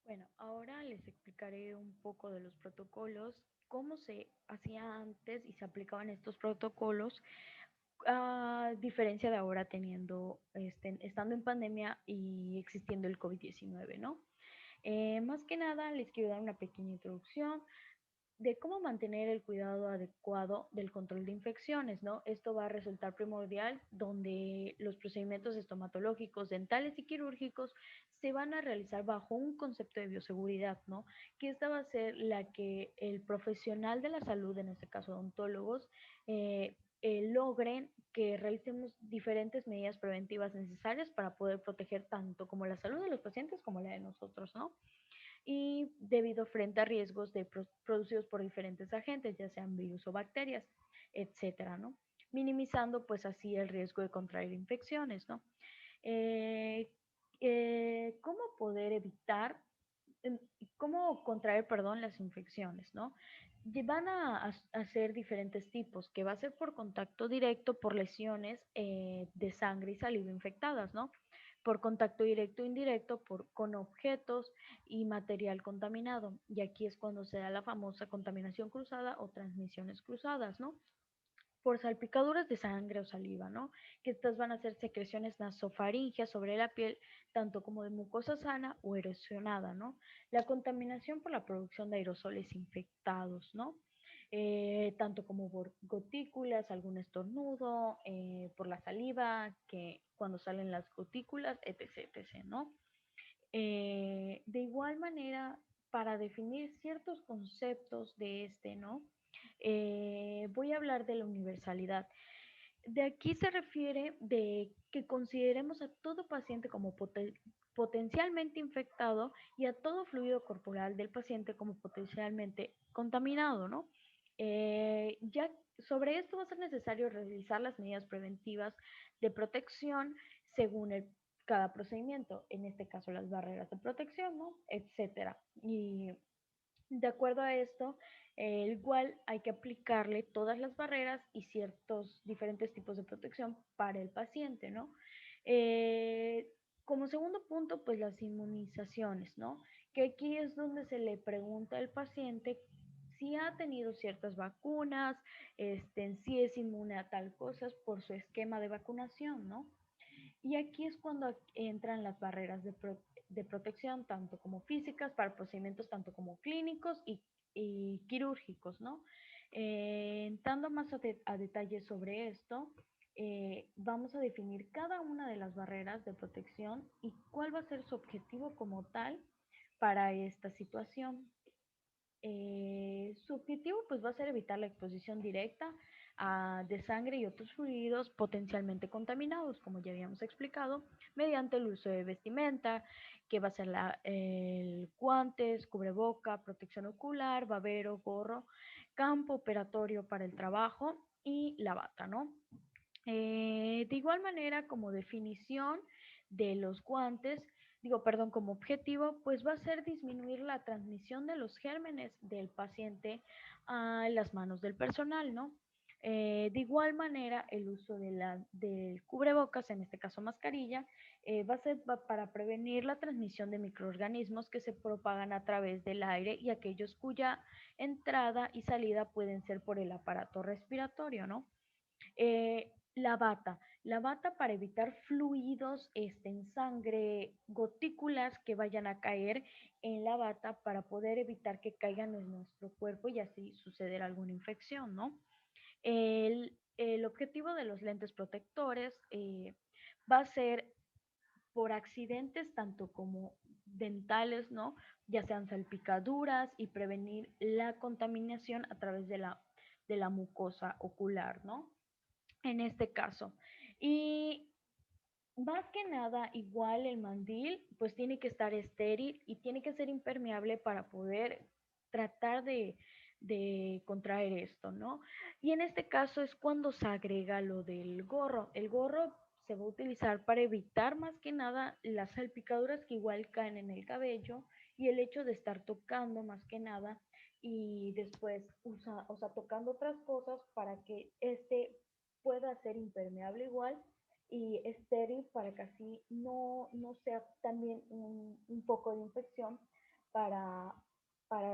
Bueno, ahora les explicaré un poco de los protocolos, cómo se hacía antes y se aplicaban estos protocolos, a diferencia de ahora estando en pandemia y existiendo el COVID-19, ¿no? Más que nada, les quiero dar una pequeña introducción de cómo mantener el cuidado adecuado del control de infecciones, ¿no? Esto va a resultar primordial donde los procedimientos estomatológicos, dentales y quirúrgicos se van a realizar bajo un concepto de bioseguridad, ¿no? Que esta va a ser la que el profesional de la salud, en este caso odontólogos, logren que realicemos diferentes medidas preventivas necesarias para poder proteger tanto como la salud de los pacientes como la de nosotros, ¿no? Y debido frente a riesgos producidos por diferentes agentes, ya sean virus o bacterias, etcétera, ¿no? Minimizando pues así el riesgo de contraer infecciones, ¿no? Eh, ¿Cómo poder evitar, eh, cómo contraer, perdón, las infecciones, ¿no? Van a ser diferentes tipos, que va a ser por contacto directo, por lesiones de sangre y saliva infectadas, ¿no? Por contacto directo e indirecto, con objetos y material contaminado. Y aquí es cuando se da la famosa contaminación cruzada o transmisiones cruzadas, ¿no? Por salpicaduras de sangre o saliva, ¿no? Que estas van a ser secreciones nasofaringeas sobre la piel, tanto como de mucosa sana o erosionada, ¿no? La contaminación por la producción de aerosoles infectados, ¿no? Tanto como por gotículas, algún estornudo, por la saliva, que cuando salen las gotículas, etc., etc., ¿no? De igual manera, para definir ciertos conceptos de ¿no? Voy a hablar de la universalidad. De aquí se refiere de que consideremos a todo paciente como potencialmente infectado y a todo fluido corporal del paciente como potencialmente contaminado, ¿no? Ya sobre esto va a ser necesario realizar las medidas preventivas de protección según cada procedimiento, en este caso las barreras de protección, ¿no? Etcétera. Y de acuerdo a esto, igual hay que aplicarle todas las barreras y ciertos diferentes tipos de protección para el paciente, ¿no? Eh, Como segundo punto, pues las inmunizaciones, ¿no? Que aquí es donde se le pregunta al paciente si ha tenido ciertas vacunas, si es inmune a tal cosas por su esquema de vacunación, ¿no? Y aquí es cuando entran las barreras de protección, tanto como físicas, para procedimientos tanto como clínicos y quirúrgicos, ¿no? Entrando más a detalle sobre esto, vamos a definir cada una de las barreras de protección y cuál va a ser su objetivo como tal para esta situación. Su objetivo pues va a ser evitar la exposición directa de sangre y otros fluidos potencialmente contaminados, como ya habíamos explicado, mediante el uso de vestimenta, que va a ser el guantes, cubreboca, protección ocular, babero, gorro, campo operatorio para el trabajo y la bata, ¿no? De igual manera, como definición de los guantes, perdón, como objetivo, pues va a ser disminuir la transmisión de los gérmenes del paciente a las manos del personal, ¿no? De igual manera, el uso del cubrebocas, en este caso mascarilla, va a ser para prevenir la transmisión de microorganismos que se propagan a través del aire y aquellos cuya entrada y salida pueden ser por el aparato respiratorio, ¿no? La bata para evitar fluidos en sangre, gotículas que vayan a caer en la bata para poder evitar que caigan en nuestro cuerpo y así suceder alguna infección, ¿no? El objetivo de los lentes protectores va a ser por accidentes tanto como dentales, ¿no? Ya sean salpicaduras y prevenir la contaminación a través de la mucosa ocular, ¿no? En este caso. Y más que nada, igual el mandil, pues tiene que estar estéril y tiene que ser impermeable para poder tratar de contraer esto, ¿no? Y en este caso es cuando se agrega lo del gorro. El gorro se va a utilizar para evitar más que nada las salpicaduras que igual caen en el cabello y el hecho de estar tocando más que nada y después o sea, tocando otras cosas para que pueda ser impermeable igual y estéril para que así no sea también un foco de infección para, para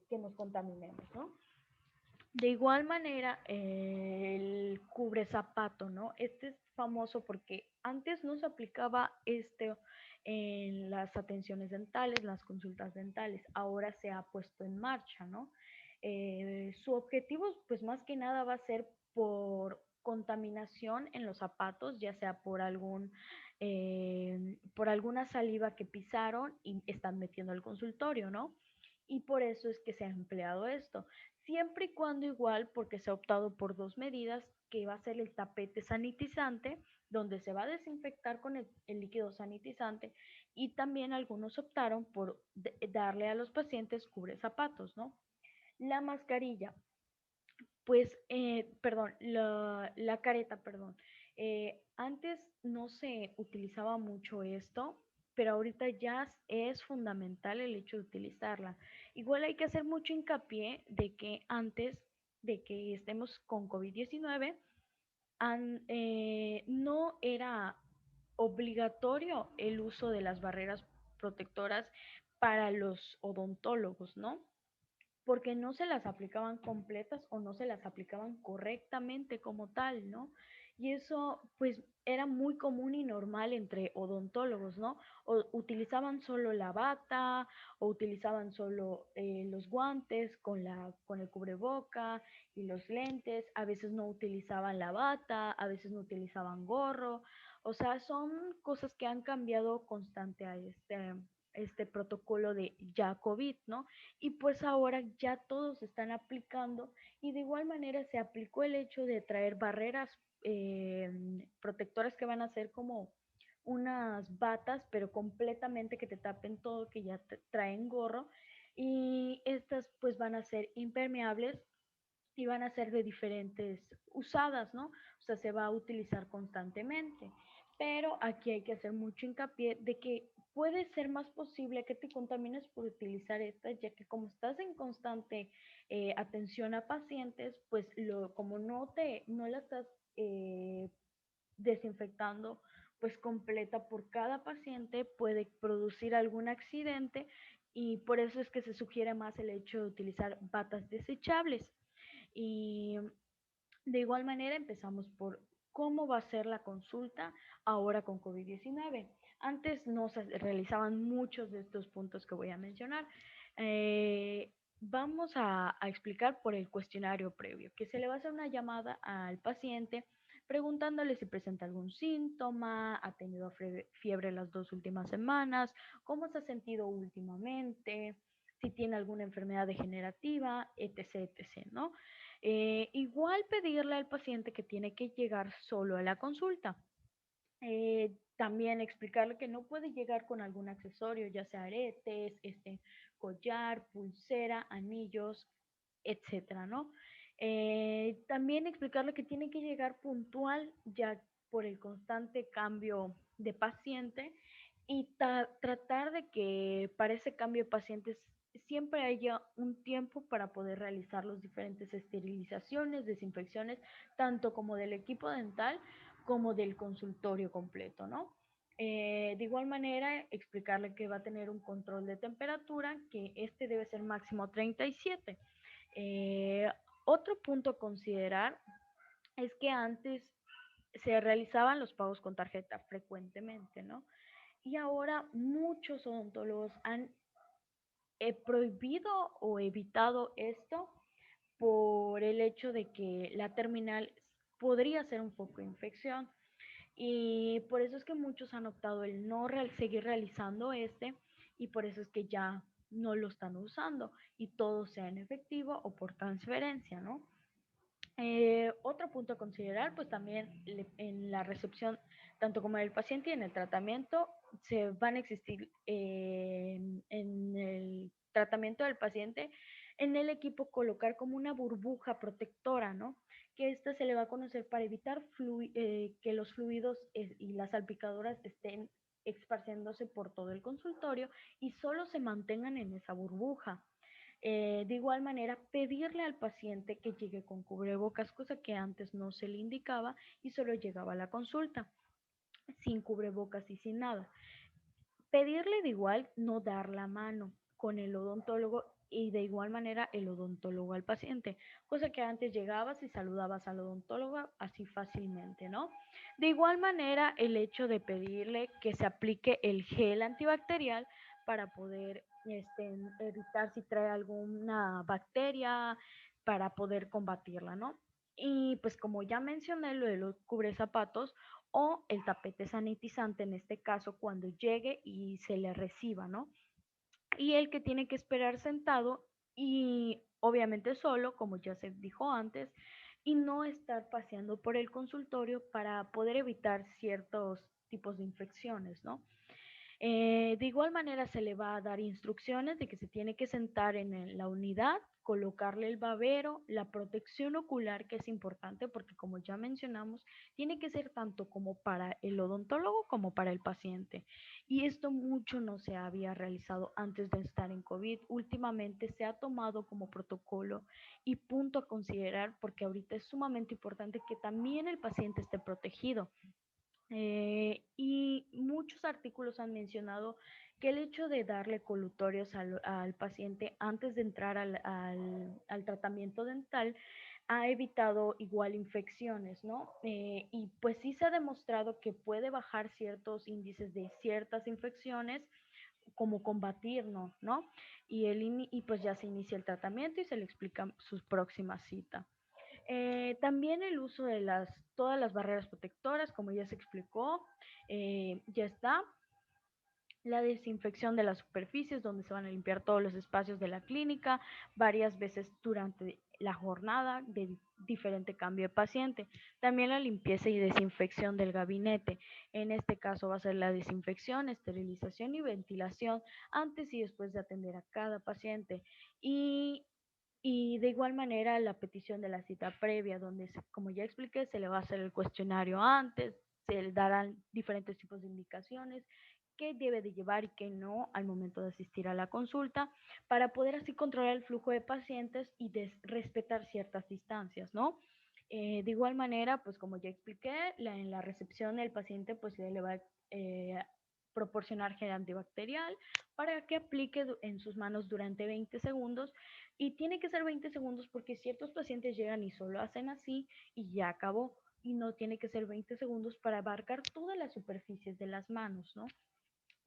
que nos contaminemos, ¿no? De igual manera, el cubre zapato, ¿no? Este es famoso porque antes no se aplicaba este en las atenciones dentales, las consultas dentales, ahora se ha puesto en marcha, ¿no? Su objetivo, pues más que nada va a ser por contaminación en los zapatos, ya sea por alguna saliva que pisaron y están metiendo al consultorio, ¿no? Y por eso es que se ha empleado esto siempre y cuando igual, porque se ha optado por dos medidas, que va a ser el tapete sanitizante, donde se va a desinfectar con el líquido sanitizante, y también algunos optaron por darle a los pacientes cubre zapatos, ¿no? La mascarilla, pues, perdón, la careta, perdón. Antes no se utilizaba mucho esto, pero ahorita ya es fundamental el hecho de utilizarla. Igual hay que hacer mucho hincapié de que antes de que estemos con COVID-19, no era obligatorio el uso de las barreras protectoras para los odontólogos, ¿no? Porque no se las aplicaban completas o no se las aplicaban correctamente como tal, ¿no? Y eso pues era muy común y normal entre odontólogos, ¿no? O utilizaban solo la bata o utilizaban solo los guantes con el cubreboca y los lentes, a veces no utilizaban la bata, a veces no utilizaban gorro, o sea, son cosas que han cambiado constante a este protocolo de ya COVID, ¿no? Y pues ahora ya todos están aplicando y de igual manera se aplicó el hecho de traer barreras eh, protectoras que van a ser como unas batas, pero completamente que te tapen todo, que ya traen gorro y estas pues van a ser impermeables y van a ser de diferentes usadas, ¿no? O sea, se va a utilizar constantemente. Pero aquí hay que hacer mucho hincapié de que puede ser más posible que te contamines por utilizar estas, ya que como estás en constante atención a pacientes, pues como no la estás eh, desinfectando pues completa por cada paciente, puede producir algún accidente y por eso es que se sugiere más el hecho de utilizar batas desechables. Y de igual manera empezamos por cómo va a ser la consulta ahora con COVID-19. Antes no se realizaban muchos de estos puntos que voy a mencionar. Vamos a explicar por el cuestionario previo, que se le va a hacer una llamada al paciente preguntándole si presenta algún síntoma, ha tenido fiebre las 2 últimas semanas, cómo se ha sentido últimamente, si tiene alguna enfermedad degenerativa, etc., etc., ¿no? Igual pedirle al paciente que tiene que llegar solo a la consulta. También explicarle que no puede llegar con algún accesorio, ya sea aretes, collar, pulsera, anillos, etcétera, ¿no? También explicarle que tiene que llegar puntual ya por el constante cambio de paciente y tratar de que para ese cambio de pacientes siempre haya un tiempo para poder realizar las diferentes esterilizaciones, desinfecciones, tanto como del equipo dental como del consultorio completo, ¿no? De igual manera, explicarle que va a tener un control de temperatura, que este debe ser máximo 37. Eh, Otro punto a considerar es que antes se realizaban los pagos con tarjeta frecuentemente, ¿no? Y ahora muchos odontólogos han prohibido o evitado esto por el hecho de que la terminal podría ser un foco de infección. Y por eso es que muchos han optado el no seguir realizando y por eso es que ya no lo están usando y todo sea en efectivo o por transferencia, ¿no? Otro punto a considerar, pues también en la recepción, tanto como en el paciente y en el tratamiento, se van a existir en el tratamiento del paciente, en el equipo colocar como una burbuja protectora, ¿no? Que esta se le va a conocer para evitar que los fluidos y las salpicadoras estén esparciéndose por todo el consultorio y solo se mantengan en esa burbuja. De igual manera, pedirle al paciente que llegue con cubrebocas, cosa que antes no se le indicaba y solo llegaba a la consulta, sin cubrebocas y sin nada. Pedirle de igual no dar la mano. con el odontólogo y de igual manera el odontólogo al paciente, cosa que antes llegabas y saludabas al odontólogo así fácilmente, ¿no? De igual manera, el hecho de pedirle que se aplique el gel antibacterial para poder evitar si trae alguna bacteria para poder combatirla, ¿no? Y pues como ya mencioné, lo de los cubrezapatos o el tapete sanitizante en este caso cuando llegue y se le reciba, ¿no? Y el que tiene que esperar sentado y obviamente solo, como ya se dijo antes, y no estar paseando por el consultorio para poder evitar ciertos tipos de infecciones, ¿no? De igual manera se le va a dar instrucciones de que se tiene que sentar en la unidad, colocarle el babero, la protección ocular, que es importante porque como ya mencionamos, tiene que ser tanto como para el odontólogo como para el paciente. Y esto mucho no se había realizado antes de estar en COVID. Últimamente se ha tomado como protocolo y punto a considerar porque ahorita es sumamente importante que también el paciente esté protegido. Y muchos artículos han mencionado que el hecho de darle colutorios al paciente antes de entrar al tratamiento dental ha evitado igual infecciones, ¿no? Y pues sí se ha demostrado que puede bajar ciertos índices de ciertas infecciones, como combatirlo, ¿no? Y pues ya se inicia el tratamiento y se le explica su próxima cita. También el uso de todas las barreras protectoras, como ya se explicó, ya está. La desinfección de las superficies donde se van a limpiar todos los espacios de la clínica varias veces durante la jornada de diferente cambio de paciente. También la limpieza y desinfección del gabinete. En este caso va a ser la desinfección, esterilización y ventilación antes y después de atender a cada paciente. Y y de igual manera, la petición de la cita previa, donde, como ya expliqué, se le va a hacer el cuestionario antes, se le darán diferentes tipos de indicaciones, qué debe de llevar y qué no al momento de asistir a la consulta, para poder así controlar el flujo de pacientes y respetar ciertas distancias, ¿no? De igual manera, pues como ya expliqué, en la recepción el paciente pues le va a proporcionar gel antibacterial para que aplique en sus manos durante 20 segundos y tiene que ser 20 segundos porque ciertos pacientes llegan y solo hacen así y ya acabó. Y no tiene que ser 20 segundos para abarcar todas las superficies de las manos, ¿no?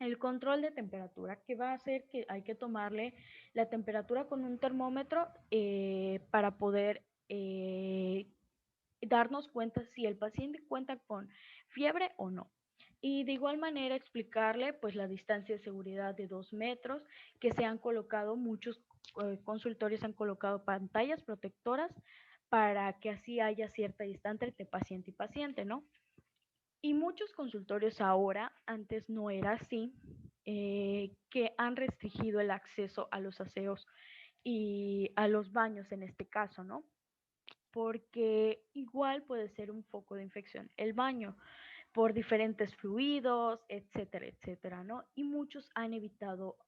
El control de temperatura, que va a hacer que hay que tomarle la temperatura con un termómetro para poder darnos cuenta si el paciente cuenta con fiebre o no. Y de igual manera explicarle pues la distancia de seguridad de 2 metros, que se han colocado, muchos consultorios han colocado pantallas protectoras para que así haya cierta distancia entre paciente y paciente, ¿no? Y muchos consultorios ahora, antes no era así, que han restringido el acceso a los aseos y a los baños en este caso, ¿no? Porque igual puede ser un foco de infección el baño por diferentes fluidos, etcétera, etcétera, ¿no? Y muchos han evitado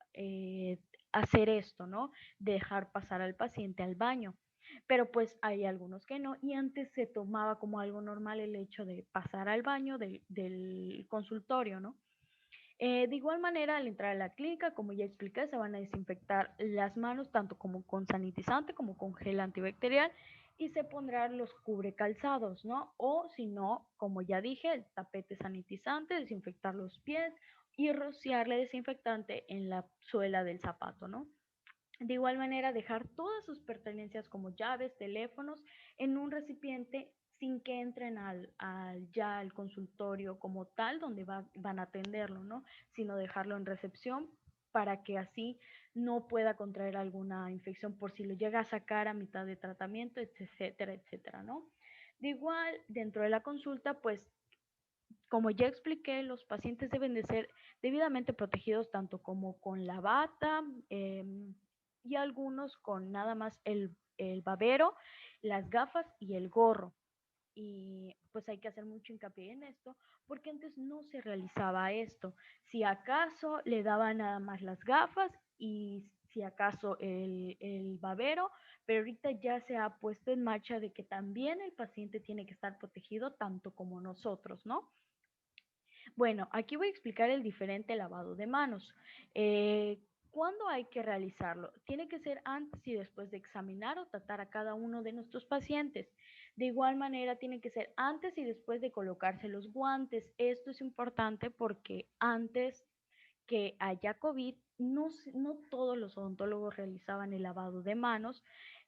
hacer esto, ¿no? Dejar pasar al paciente al baño. Pero pues hay algunos que no, y antes se tomaba como algo normal el hecho de pasar al baño del consultorio, ¿no? De igual manera, al entrar a la clínica, como ya expliqué, se van a desinfectar las manos tanto como con sanitizante como con gel antibacterial y se pondrán los cubrecalzados, ¿no? O si no, como ya dije, el tapete sanitizante, desinfectar los pies y rociarle desinfectante en la suela del zapato, ¿no? De igual manera, dejar todas sus pertenencias como llaves, teléfonos en un recipiente sin que entren ya al consultorio como tal, donde van a atenderlo, ¿no? Sino dejarlo en recepción para que así no pueda contraer alguna infección por si lo llega a sacar a mitad de tratamiento, etcétera, etcétera, ¿no? De igual, dentro de la consulta, pues como ya expliqué, los pacientes deben de ser debidamente protegidos tanto como con la bata y algunos con nada más el babero, las gafas y el gorro. Y pues hay que hacer mucho hincapié en esto porque antes no se realizaba esto. Si acaso le daban nada más las gafas y si acaso el babero, pero ahorita ya se ha puesto en marcha de que también el paciente tiene que estar protegido tanto como nosotros, ¿no? Bueno, aquí voy a explicar el diferente lavado de manos. Eh, ¿Cuándo hay que realizarlo? Tiene que ser antes y después de examinar o tratar a cada uno de nuestros pacientes. De igual manera, tiene que ser antes y después de colocarse los guantes. Esto es importante porque antes que haya COVID, no todos los odontólogos realizaban el lavado de manos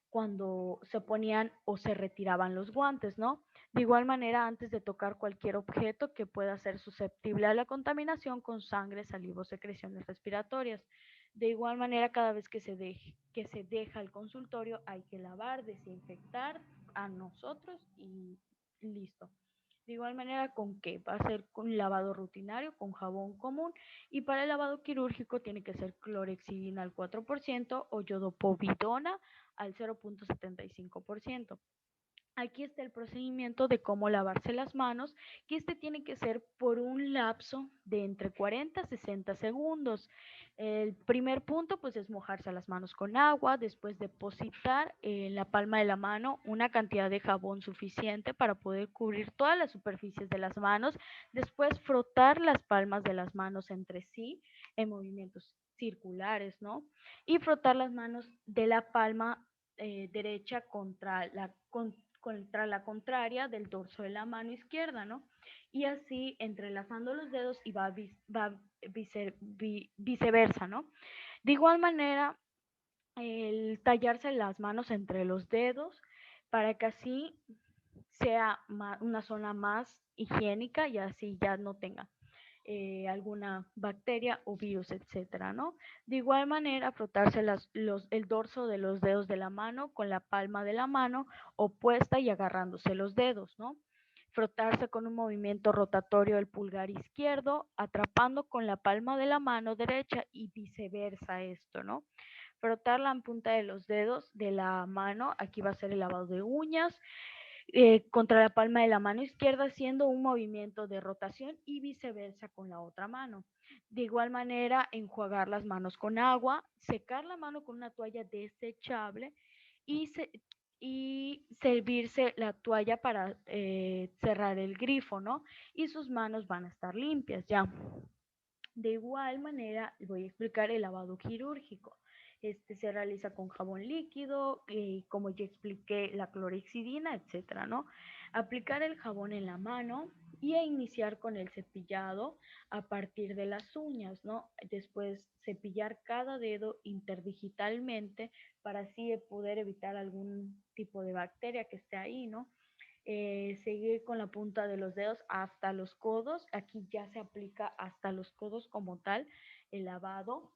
cuando se ponían o se retiraban los guantes, ¿no? De igual manera, antes de tocar cualquier objeto que pueda ser susceptible a la contaminación con sangre, saliva o secreciones respiratorias. De igual manera, cada vez que se deja el consultorio, hay que lavar, desinfectar a nosotros y listo. De igual manera, ¿con qué? Va a ser con lavado rutinario, con jabón común, y para el lavado quirúrgico tiene que ser clorexidina al 4% o yodopovidona al 0.75%. Aquí está el procedimiento de cómo lavarse las manos, que este tiene que ser por un lapso de entre 40 a 60 segundos. El primer punto pues es mojarse las manos con agua, después depositar en la palma de la mano una cantidad de jabón suficiente para poder cubrir todas las superficies de las manos, después frotar las palmas de las manos entre sí en movimientos circulares, ¿no? Y frotar las manos de la palma derecha contra la contraria del dorso de la mano izquierda, ¿no? Y así entrelazando los dedos y va viceversa, ¿no? De igual manera, el tallarse las manos entre los dedos para que así sea una zona más higiénica y así ya no tenga alguna bacteria o virus, etcétera, ¿no? De igual manera, frotarse el dorso de los dedos de la mano con la palma de la mano opuesta y agarrándose los dedos, ¿no? Frotarse con un movimiento rotatorio del pulgar izquierdo, atrapando con la palma de la mano derecha y viceversa esto, ¿no? Frotar la punta de los dedos de la mano, aquí va a ser el lavado de uñas, contra la palma de la mano izquierda haciendo un movimiento de rotación y viceversa con la otra mano. De igual manera, enjuagar las manos con agua, secar la mano con una toalla desechable y, y servirse la toalla para cerrar el grifo, ¿no? Y sus manos van a estar limpias ya. De igual manera, voy a explicar el lavado quirúrgico. Este se realiza con jabón líquido, como ya expliqué, la clorexidina, etcétera, ¿no? Aplicar el jabón en la mano y a iniciar con el cepillado a partir de las uñas, ¿no? Después cepillar cada dedo interdigitalmente para así poder evitar algún tipo de bacteria que esté ahí, ¿no? Seguir con la punta de los dedos hasta los codos. Aquí ya se aplica hasta los codos como tal el lavado.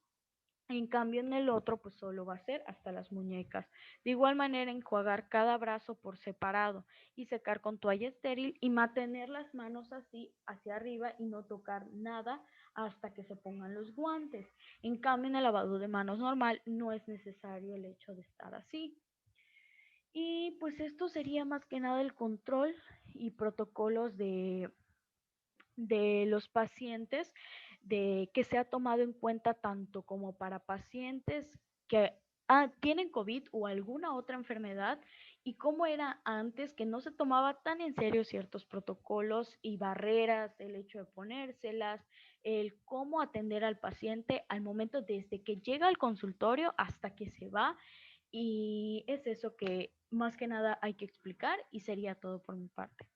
En cambio, en el otro, pues solo va a ser hasta las muñecas. De igual manera, enjuagar cada brazo por separado y secar con toalla estéril y mantener las manos así hacia arriba y no tocar nada hasta que se pongan los guantes. En cambio, en el lavado de manos normal no es necesario el hecho de estar así. Y pues esto sería más que nada el control y protocolos de los pacientes, de que se ha tomado en cuenta tanto como para pacientes que tienen COVID o alguna otra enfermedad y cómo era antes que no se tomaba tan en serio ciertos protocolos y barreras, el hecho de ponérselas, el cómo atender al paciente al momento desde que llega al consultorio hasta que se va y es eso que más que nada hay que explicar y sería todo por mi parte.